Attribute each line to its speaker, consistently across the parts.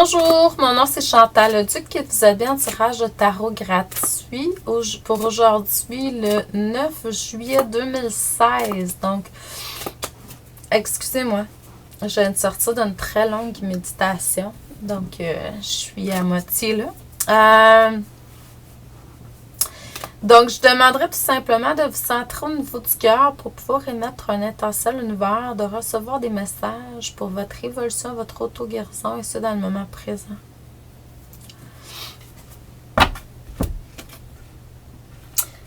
Speaker 1: Bonjour, mon nom c'est Chantal Leduc et vous avez un tirage de tarot gratuit pour aujourd'hui le 9 juillet 2016. Donc, excusez-moi, je viens de sortir d'une très longue méditation. Donc, je suis à moitié là. Donc, je demanderais tout simplement de vous centrer au niveau du cœur pour pouvoir émettre un intention à l'univers, de recevoir des messages pour votre évolution, votre auto-guérison et ce dans le moment présent.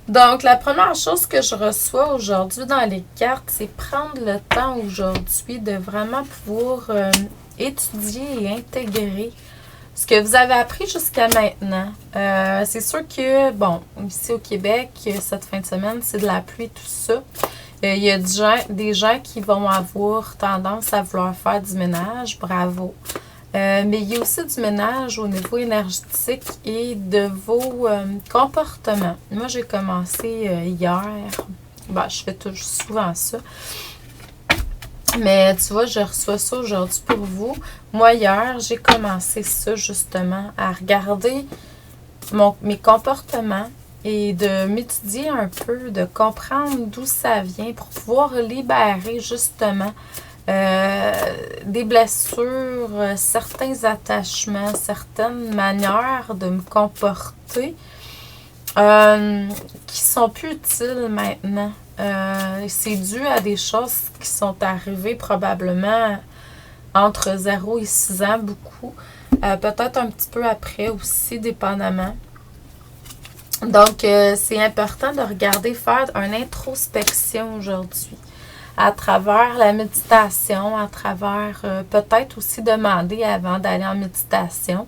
Speaker 1: Donc, la première chose que je reçois aujourd'hui dans les cartes, c'est prendre le temps aujourd'hui de vraiment pouvoir étudier et intégrer ce que vous avez appris jusqu'à maintenant. C'est sûr que, bon, ici au Québec, cette fin de semaine, c'est de la pluie, tout ça. Il y a des gens qui vont avoir tendance à vouloir faire du ménage, bravo. Mais il y a aussi du ménage au niveau énergétique et de vos comportements. Moi, j'ai commencé hier. Ben, je fais toujours souvent ça. Mais tu vois, je reçois ça aujourd'hui pour vous. Moi, hier, j'ai commencé ça justement, à regarder mes comportements et de m'étudier un peu, de comprendre d'où ça vient pour pouvoir libérer justement des blessures, certains attachements, certaines manières de me comporter qui sont plus utiles maintenant. C'est dû à des choses qui sont arrivées probablement entre 0 et 6 ans, beaucoup. Peut-être un petit peu après aussi, dépendamment. Donc, c'est important de regarder, faire une introspection aujourd'hui à travers la méditation, à travers peut-être aussi demander avant d'aller en méditation.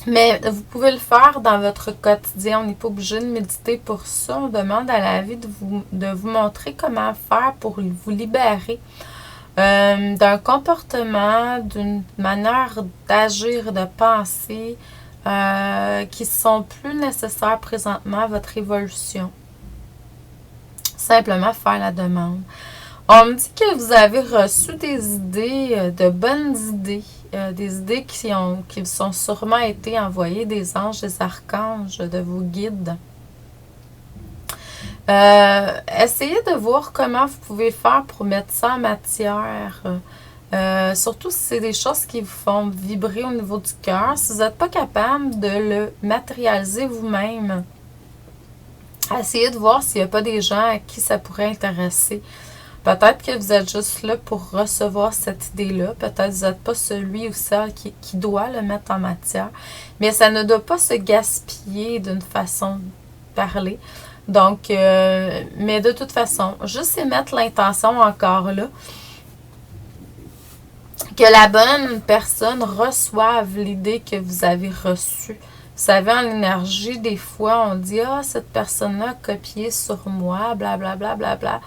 Speaker 1: Mais vous pouvez le faire dans votre quotidien. On n'est pas obligé de méditer pour ça. On demande à la vie de vous montrer comment faire pour vous libérer d'un comportement, d'une manière d'agir, de penser qui sont plus nécessaires présentement à votre évolution. Simplement faire la demande. On me dit que vous avez reçu des idées, de bonnes idées, des idées qui vous sont sûrement été envoyées des anges, des archanges, de vos guides. Essayez de voir comment vous pouvez faire pour mettre ça en matière. Surtout si c'est des choses qui vous font vibrer au niveau du cœur. Si vous n'êtes pas capable de le matérialiser vous-même, essayez de voir s'il n'y a pas des gens à qui ça pourrait intéresser. Peut-être que vous êtes juste là pour recevoir cette idée-là. Peut-être que vous n'êtes pas celui ou celle qui doit le mettre en matière. Mais ça ne doit pas se gaspiller d'une façon de parler. Donc, mais de toute façon, juste émettre l'intention encore là. Que la bonne personne reçoive l'idée que vous avez reçue. Vous savez, en énergie, des fois, on dit « Ah, cette personne-là a copié sur moi, blablabla, bla, bla, bla. »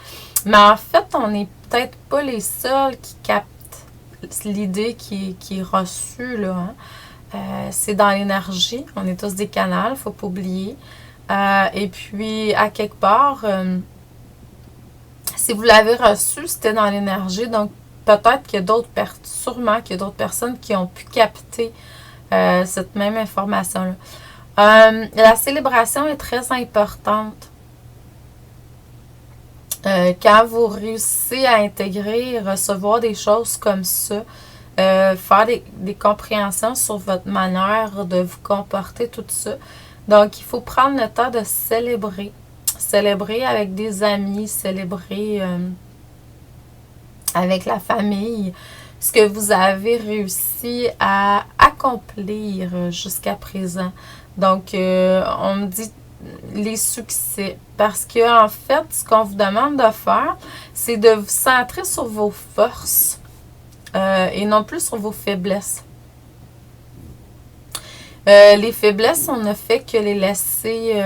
Speaker 1: Mais en fait, on n'est peut-être pas les seuls qui captent l'idée qui est reçue, là. Hein? C'est dans l'énergie. On est tous des canaux, il ne faut pas oublier. Et puis, à quelque part, si vous l'avez reçu, c'était dans l'énergie. Donc, peut-être qu'il y a d'autres personnes, sûrement qu'il y a d'autres personnes qui ont pu capter cette même information-là. La célébration est très importante. Quand vous réussissez à intégrer, recevoir des choses comme ça, faire des compréhensions sur votre manière de vous comporter, tout ça. Donc, il faut prendre le temps de célébrer. Célébrer avec des amis, célébrer avec la famille, ce que vous avez réussi à accomplir jusqu'à présent. Donc, on me dit les succès. Parce que en fait, ce qu'on vous demande de faire, c'est de vous centrer sur vos forces et non plus sur vos faiblesses. Les faiblesses, on ne fait que les laisser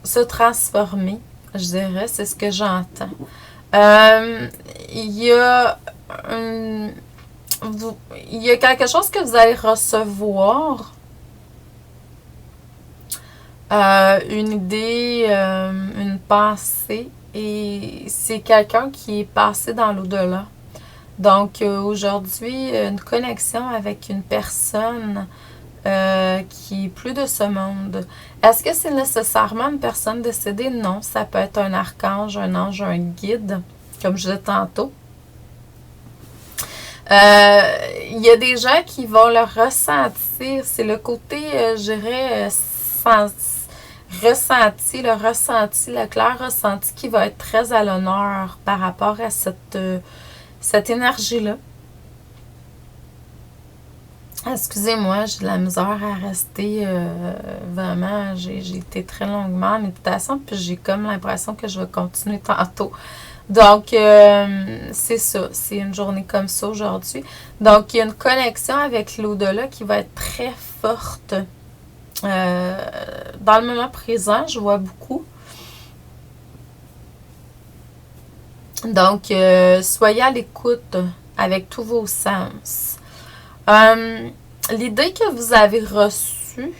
Speaker 1: se transformer, je dirais, c'est ce que j'entends. Il y a quelque chose que vous allez recevoir, une idée, une pensée, et c'est quelqu'un qui est passé dans l'au-delà. Donc, aujourd'hui, une connexion avec une personne qui est plus de ce monde. Est-ce que c'est nécessairement une personne décédée? Non, ça peut être un archange, un ange, un guide, comme je disais tantôt. Il y a des gens qui vont le ressentir. C'est le côté, je dirais, ressenti, le clair ressenti qui va être très à l'honneur par rapport à cette énergie-là. Excusez-moi, j'ai de la misère à rester vraiment. J'ai été très longuement en méditation, puis j'ai comme l'impression que je vais continuer tantôt. Donc, c'est ça. C'est une journée comme ça aujourd'hui. Donc, il y a une connexion avec l'au-delà qui va être très forte. Dans le moment présent, je vois beaucoup. Donc, soyez à l'écoute avec tous vos sens. L'idée que vous avez reçue,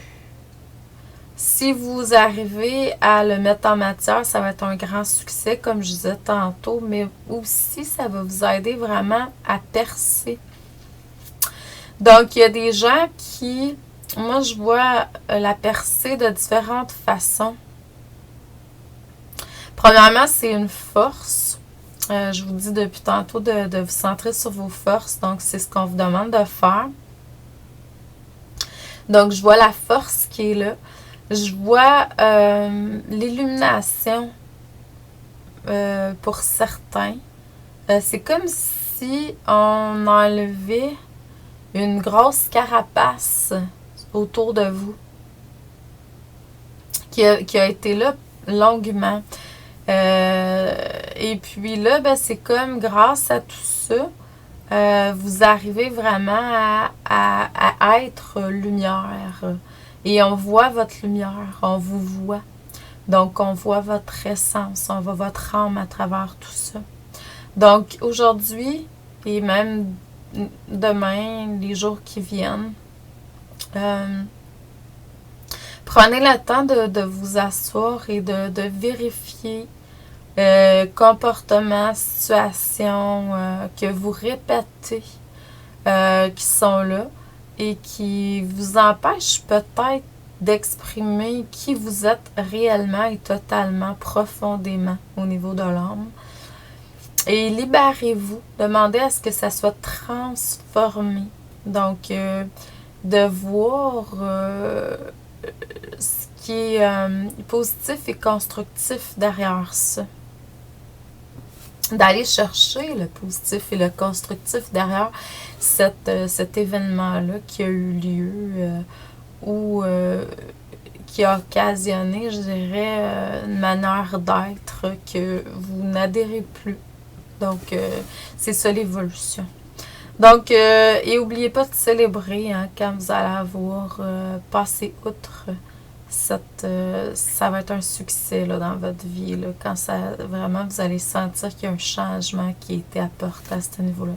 Speaker 1: si vous arrivez à le mettre en matière, ça va être un grand succès, comme je disais tantôt, mais aussi ça va vous aider vraiment à percer. Donc, il y a des gens qui, moi je vois la percer de différentes façons. Premièrement, c'est une force. Je vous dis depuis tantôt de vous centrer sur vos forces, donc c'est ce qu'on vous demande de faire. Donc, je vois la force qui est là. Je vois l'illumination pour certains. C'est comme si on enlevait une grosse carapace autour de vous qui a été là longuement. Et puis là, ben, c'est comme grâce à tout ça, vous arrivez vraiment à être lumière. Et on voit votre lumière, on vous voit. Donc, on voit votre essence, on voit votre âme à travers tout ça. Donc, aujourd'hui, et même demain, les jours qui viennent, prenez le temps de vous asseoir et de vérifier comportements, situations que vous répétez, qui sont là et qui vous empêchent peut-être d'exprimer qui vous êtes réellement et totalement, profondément au niveau de l'âme. Et libérez-vous. Demandez à ce que ça soit transformé. Donc, de voir ce qui est positif et constructif derrière ça. D'aller chercher le positif et le constructif derrière cet événement-là qui a eu lieu ou qui a occasionné, je dirais, une manière d'être que vous n'adhérez plus. Donc, c'est ça l'évolution. Donc, et n'oubliez pas de célébrer hein, quand vous allez avoir passé outre ça va être un succès là, dans votre vie. Là, quand vraiment vous allez sentir qu'il y a un changement qui a été apporté à ce niveau-là.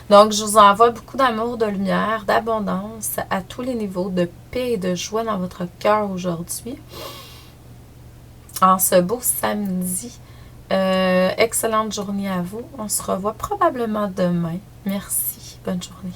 Speaker 1: Donc, je vous envoie beaucoup d'amour, de lumière, d'abondance à tous les niveaux, de paix et de joie dans votre cœur aujourd'hui. En ce beau samedi. Excellente journée à vous. On se revoit probablement demain. Merci. Bonne journée.